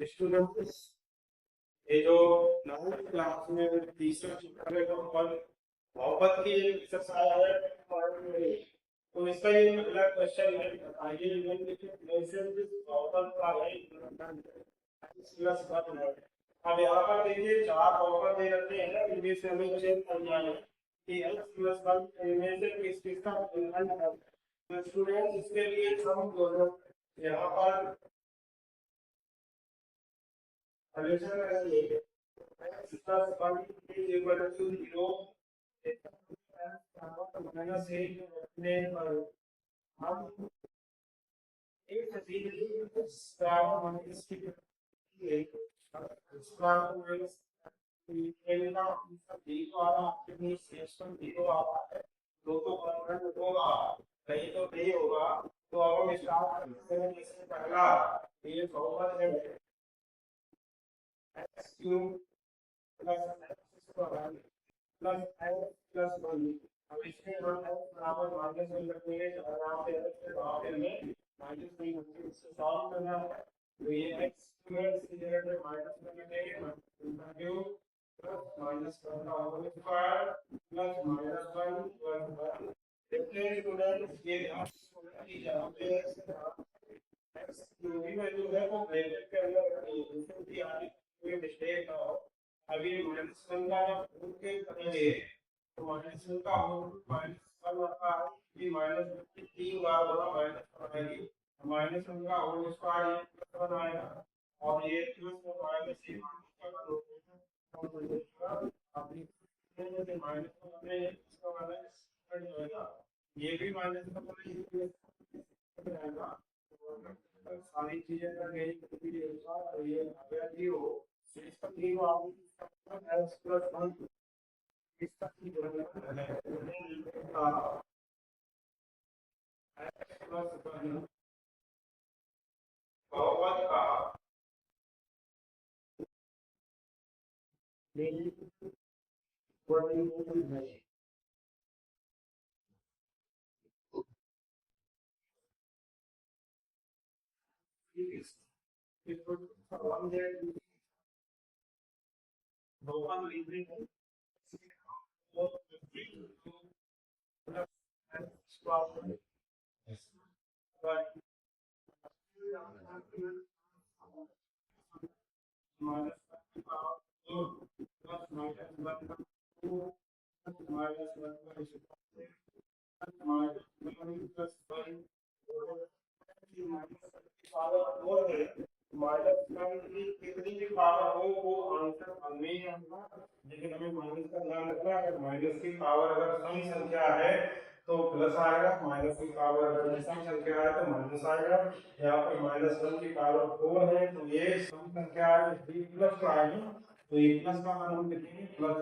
Students, ये जो 9th class में तीसरा चैप्टर है और बहुपद की एक्सरसाइज है। तो इसका ये पहला क्वेश्चन है, आइए मेंशन दिस बहुपद का प्लस वन है। अब यहाँ पर देखिए चार बहुपद दे रखे हैं, इनमें से हमें चेक करना है कि x प्लस वन इनमें से किसका गुणनफल है। तो स्टूडेंट इसके लिए हम दोनों यहाँ पर सॉल्यूशन करेंगे। x plus 1 is equal to 0 minus 8 रखने पर हम एक सभी स्क्वायर माइनस की स्क्वायर माइनस का जीरो आ रहा है, अपनी सेक्शन जीरो आ रहा है, दो तो कॉन्स्टेंट होगा, कहीं तो नहीं होगा। तो अब हम स्टार्ट करते हैं। इससे पहला ये बहुपद है x cube plus x square plus x plus one. अब इसमें हम x बराबर माइनस वन रखेंगे, यहाँ पे x के वहाँ पे हमें माइनस वन रखेंगे, इससे सॉल्व करना है। तो ये x स्क्वायर की जगह पे माइनस वन रखेंगे, क्यूब प्लस माइनस वन का whole square plus minus one one one. देखते हैं स्टूडेंट, ये यहाँ पे x जो भी वैल्यू है वो ब्रैकेट के अंदर रखनी है, जिससे कि आगे कोई मिस्टेक ना हो। अभी माइनस वन का जब रूट के करेंगे तो माइनस वन का रूट माइनस वन आता है कि माइनस वन की तीन बार होगा माइनस वन आएगी, माइनस वन का होल स्क्वायर ये प्लस वन आएगा और ये प्लस वन आएगा, सी माइनस का वन अभी माइनस वन में इसका माइनस कट जाएगा, ये भी माइनस वन आएगा। सारी चीजें कर गई तो ये आ गया जीरो। इसका जीरो आगे एक्स प्लस वन इसका जीरो है एक्स प्लस वन बहुपद का गुणनफल है। बहुपद लिखने हैं कितनी भी पावर हो वो आंसर हमें ही आएगा, लेकिन हमें माइनस का ध्यान रखना है। माइनस की पावर अगर सम संख्या है तो प्लस आएगा, माइनस की पावर अगर विषम संख्या है तो माइनस आएगा। यहाँ पर माइनस वन की पावर फोर है तो ये सम संख्या है तो प्लस आएगा, तो ये प्लस का मान हम लिखेंगे प्लस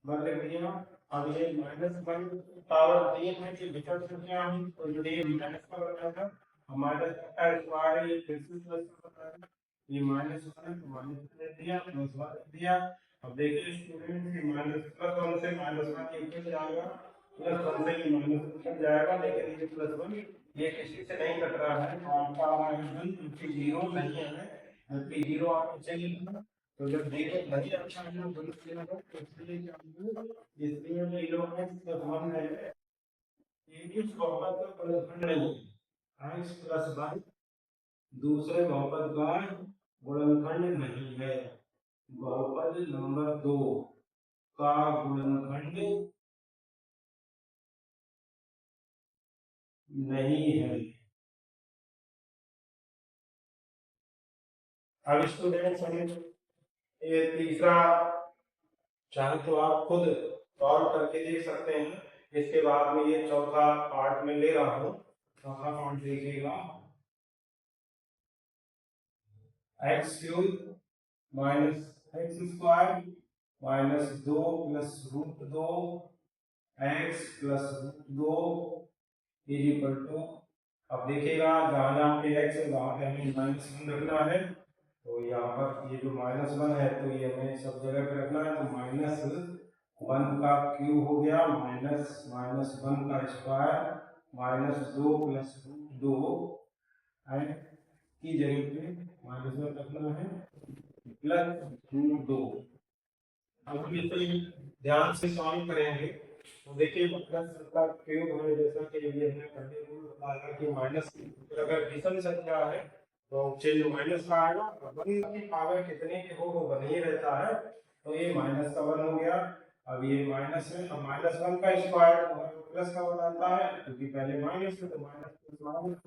वन लिख दिया। अब ये माइनस वन पावर तीन है कि विषम संख्या है तो ये माइनस का बनाएगा, माइनस का स्क्वायर है ये फिर से प्लस का बनाएगा, ये माइनस वन है तो माइनस दे दिया प्लस वन दे दिया। अब देखिए स्टूडेंट की माइनस प्लस वन से माइनस वन ये कट जाएगा, प्लस वन से ये माइनस वन कट जाएगा, लेकिन ये प्लस वन ये किसी से नहीं कट रहा है, आपका आ रहा है वन क्योंकि जीरो नहीं है, जबकि जीरो आपको चाहिए। तो जब जीरो नहीं अच्छा है तो इसलिए क्या होगा, इसलिए जीरो एक्स प्लस वन है, ये इस बहुपद का गुणनफल नहीं है। एक्स प्लस वन दूसरे बहुपद का गुणनखंड नहीं है। बहुपद नंबर दो का गुणनखंड नहीं है। अब स्टूडेंट्स ये तीसरा चाहे तो आप खुद सॉल्व करके देख सकते हैं, इसके बाद में ये चौथा पार्ट में ले रहा हूँ। चौथा पार्ट देखिएगा, x cube minus x square minus दो प्लस रूट दो एक्स प्लस रूट दो इज इक्वल टू। अब देखिएगा जहाँ जहाँ पे एक्स है वहाँ पे हमें माइनस वन रखना है, तो यहाँ पर ये जो माइनस वन है तो ये हमें सब जगह पे रखना है, तो माइनस वन का क्यूब हो गया माइनस माइनस वन का स्क्वायर माइनस दो प्लस रूट दो की जगह पे माइनस वन रखना है +√2। अब हम इसे ध्यान से सॉल्व करेंगे तो देखिए प्लस का क्यूब है, जैसा कि अभी हमने पहले रूल बताया कि माइनस अगर विषम संख्या है तो चिन्ह माइनस का आएगा, वन की पावर कितने के हो वो बन ही रहता है, तो ये माइनस का वन हो गया। अब ये माइनस है, अब माइनस वन का स्क्वायर प्लस का वन आता है क्योंकि पहले माइनस है तो माइनस प्लस माइनस।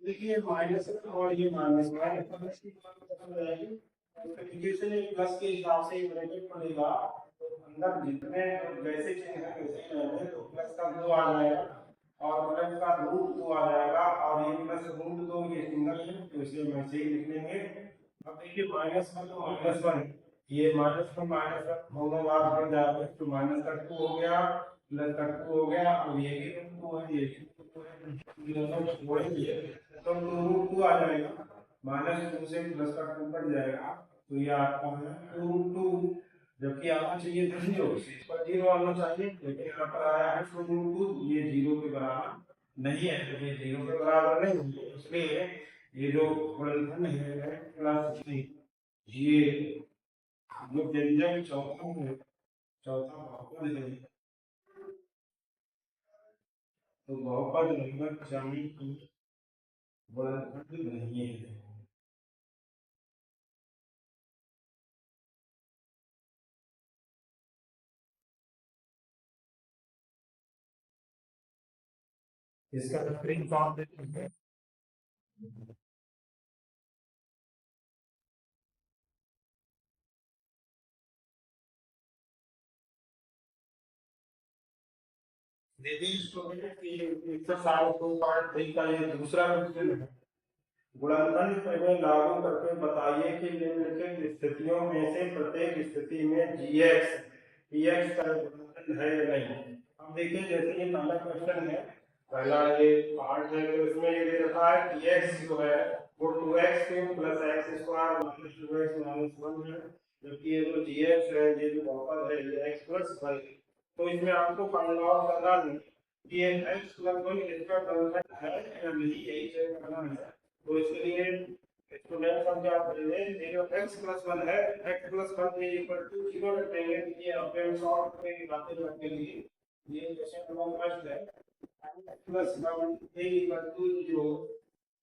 देखिए माइनस और ये माइनस माइनस की खत्म हो जाएगी, मल्टीप्लिकेशन एक प्लस के हिसाब से ही ब्रैकेट पड़ेगा, तो अंदर जितने जैसे चिन्ह है वैसे ही रहेंगे, तो प्लस का 2 आ जाएगा और प्लस का √2 आ जाएगा, और ये +√2 ये सिंगल है तो इसे हम ऐसे ही लिख लेंगे। अब देखिए माइनस का तो माइनस वन, ये माइनस का माइनस दोनों बार बन जाएगा तो माइनस का 2 हो गया प्लस का 2 हो गया, अब ये भी 2 है ये भी 2 है, दोनों जोड़ेंगे तो 2√2 आ जाएगा, -2 से प्लस का 2 कट जाएगा तो ये आपका है 2√2, जबकि आना चाहिए था 0, इस पर 0 आना चाहिए लेकिन यहाँ पर आया है 2√2, ये 0 के बराबर नहीं है, तो ये 0 के बराबर नहीं है, इसलिए ये जो गुणनफल है प्लस ये जो व्यंजक चौथा है, चौथा बहुपद है, तो बहुपद नंबर 4 की गुणनफल नहीं है। इसका स्क्रीन शॉट देते हैं। देखिए स्टूडेंट की एक्सरसाइज 2.3 का ये दूसरा क्वेश्चन है। गुणनखंड में लागू करके बताइए कि निम्नलिखित स्थितियों में से प्रत्येक स्थिति में gx px का गुणनखंड है या नहीं। अब देखिए जैसे ये पहला क्वेश्चन है, पहला ये पार्ट है तो इसमें ये दे रखा है px जो है वो 2x cube plus x square minus 2x minus 1 है, जबकि ये जो gx है ये जो बहुपद है ये x प्लस 1 है। तो इसमें आपको फाइंड आउट करना है कि ये x प्लस 1 इसका गुणनखंड है या नहीं, यही चेक करना है। तो इसके लिए स्टूडेंट हम क्या करेंगे, ये जो x प्लस 1 है x प्लस 1 के इक्वल टू 0 रख देंगे, ये अपने शॉर्ट पे बातें रखने के लिए ये क्वेश्चन नंबर फर्स्ट है x प्लस 1 के इक्वल टू 0,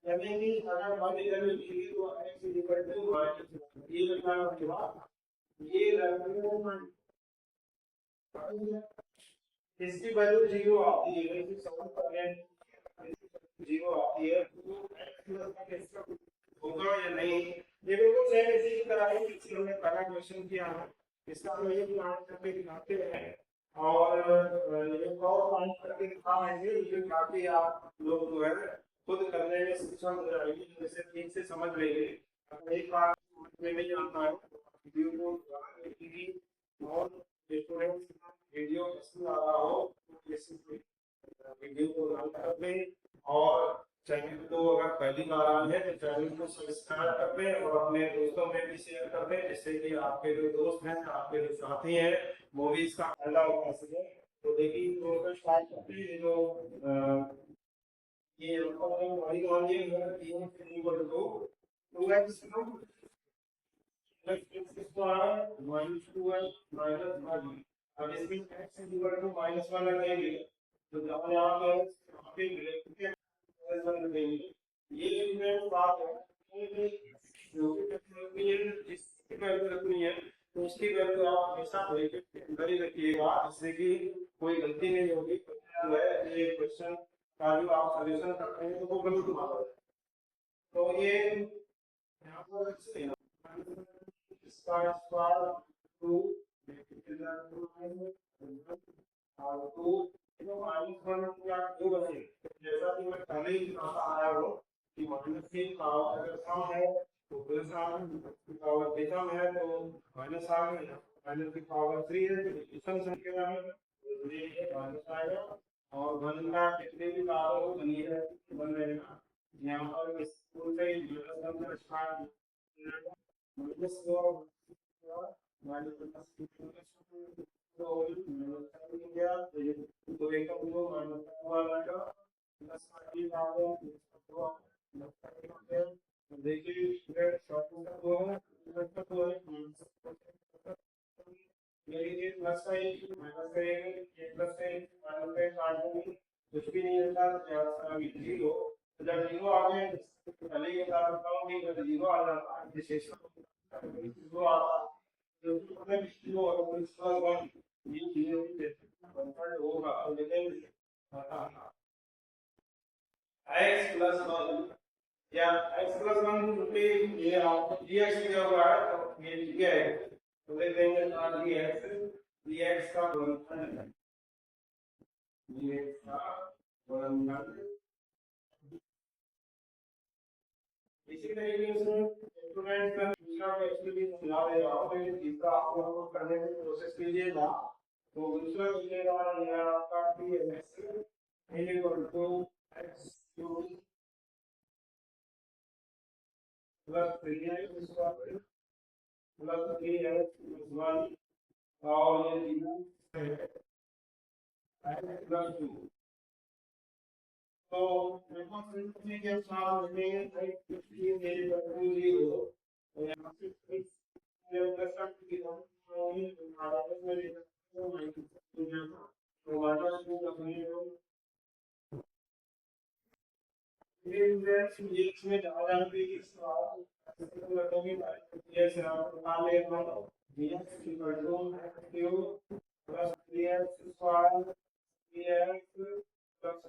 यानी कि अगर मान लीजिए लिखेंगे तो x इक्वल टू -1 ये लिखना होगा, ये रखना इसकी वैल्यू 0 आती है, वैसे सॉल्व करने 0 आती है तो x प्लस 1 इसका होगा या नहीं, ये बिल्कुल सेम इसी की तरह है जैसे हमने पहला क्वेश्चन किया है, इसका हम ये प्लान करके दिखाते हैं और ये और प्लान करके दिखाएंगे, ये काफी आप लोग जो है खुद करने में सक्षम हो जाएंगे, जैसे ठीक से समझ लेंगे। अगर एक बार समझ में नहीं आता है तो वीडियो को दोबारा देखिए, और स्टूडेंट्स वीडियो पसंद आ रहा हो तो इस वीडियो को लाइक कर दें, और चैनल को अगर पहली बार आए हैं तो चैनल को सब्सक्राइब कर दें और अपने दोस्तों में भी शेयर कर दें, जिससे कि आपके जो दोस्त हैं आपके जो साथी हैं वो भी इसका फायदा उठा सके। तो देखिए तो स्टार्ट करते हैं, जो ये हमारी मान लीजिए अगर 3 equal to 2x plus square minus 2x minus 1, अब इसमें x इक्वल टू -1 रखेंगे तो जब यहाँ पे ये स्टूडेंट बात है जो भी जिसकी वैल्यू रखनी है तो उसकी वैल्यू आप हमेशा ब्रैकेट के अंदर ही रखिएगा, जिससे कि कोई गलती नहीं होगी, जो है ये क्वेश्चन का जो आप सॉल्यूशन करते हैं तो वो गलत ना हो। तो ये यहाँ पर इसका स्क्वायर 2 और 2 -1 या 2 बचे, जैसा कि मैं पहले ही बताता आया हूँ कि माइनस की पावर अगर कम है तो प्लस आ गया, पावर कम है तो माइनस आ गया, माइनस की पावर 3 है तो विषम संख्या है तो ये माइनस आएगा, और 1 का कितने भी पावर हो बनी है 1 रहेगा। यहाँ पर स्कूल से माइनस स्टार्ट माइनस गया तो एक का 2 माइनस 2 आ जाएगा प्लस का 3 आ गया देखिए स्टूडेंट शॉर्ट का दो है का दो है मेरी ये प्लस का एक माइनस का एक ये प्लस का एक माइनस का एक काट दूंगी कुछ भी नहीं रहता अभी जीरो तो जब जीरो आ गए तो पहले ये बता सकता हूँ कि जब जीरो आ जाता है विशेष जीरो आता तो मतलब जीरो और प्लस वन ये चीजें कन्वर्ट होगा लेकिन x प्लस वन या x प्लस वन पे ये आपको dx दिया हुआ है तो ये दिया है तो ले देंगे dx dx का गुणनफल dx का गुणनफल इसी तरीके से स्टूडेंट का दूसरा टेस्ट भी सुना दे रहा हूँ लेकिन तीसरा आप लोगों को करने की कोशिश कीजिएगा तो दूसरा मिलेगा ये आपका dx equal to x cube plus 3x square plus 3x plus 1 और ये दिया x प्लस 2 तो देखो सिंपली के साथ में x 15 मेरी वैल्यू 0 तो यहाँ से x प्लस का की हम माइनस में ले सकते हैं तो माइनस 2 अपने ये इसमें ज़्यादा पे इस लगोगे ये से आप मान ले लो dx equal to x cube plus 3x square 3x plus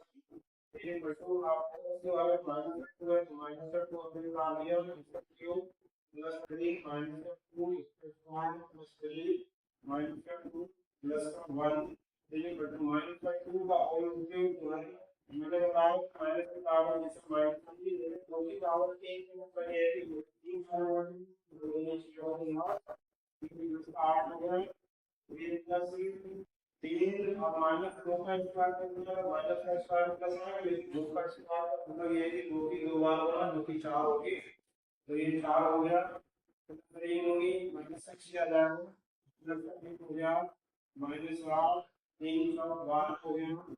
ये इक्वल टू आप इसके वाले माइनस 2 है माइनस 2 अपने मान लिया x cube plus 3 minus 2 square plus 3 minus 2 plus 1 ये इक्वल टू माइनस 2 का होल क्यूब जो है मैंने बताया माइनस की पावर जिसे माइनस की दो की पावर एक पर है कि तीन पावर दोनों चीजों को यहाँ आठ हो गए ये प्लस तीन और माइनस दो का स्क्वायर कर दिया माइनस का स्क्वायर प्लस है लेकिन दो का स्क्वायर का मतलब ये है कि दो की दो बार होगा दो की चार होगी तो ये चार हो गया तीन होगी माइनस सिक्स किया जाएगा प्लस एक हो गया माइनस आठ तीन का बार हो गया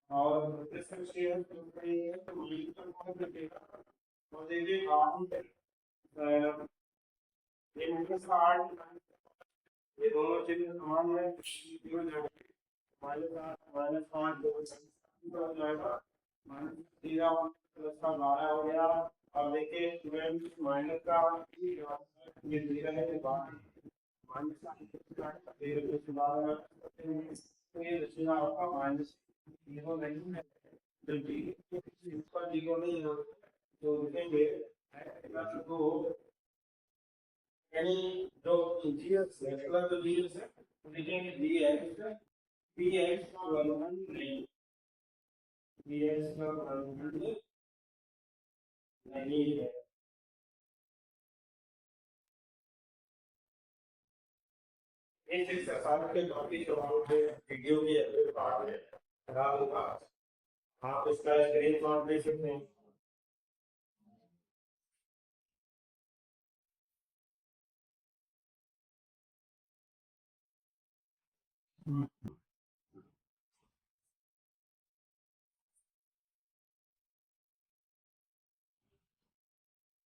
और डिस्टेंस है तो मीटर कौन देगा तो देखिए आप ये मीटर का 8 ये दोनों चीजें समान है माइनस 5 हो जाएगा माइनस 13 प्लस का 12 हो गया अब देखिए स्टूडेंट माइनस का ये 13 है ये 12 माइनस का 13 प्लस 12 तो ये बचेगा आपका माइनस जीरो नहीं है तो इसका जीरो नहीं है तो लिखेंगे प्लस 2 यानी जो जीएस है प्लस जो जीएस है लिखेंगे dx dx का वर्गमूल नहीं dx का वर्गमूल नहीं है इस एक्सरसाइज के काफी जवाब वीडियो की अगले पार्ट में खराब होगा आप इसका स्क्रीनशॉट ले सकते हैं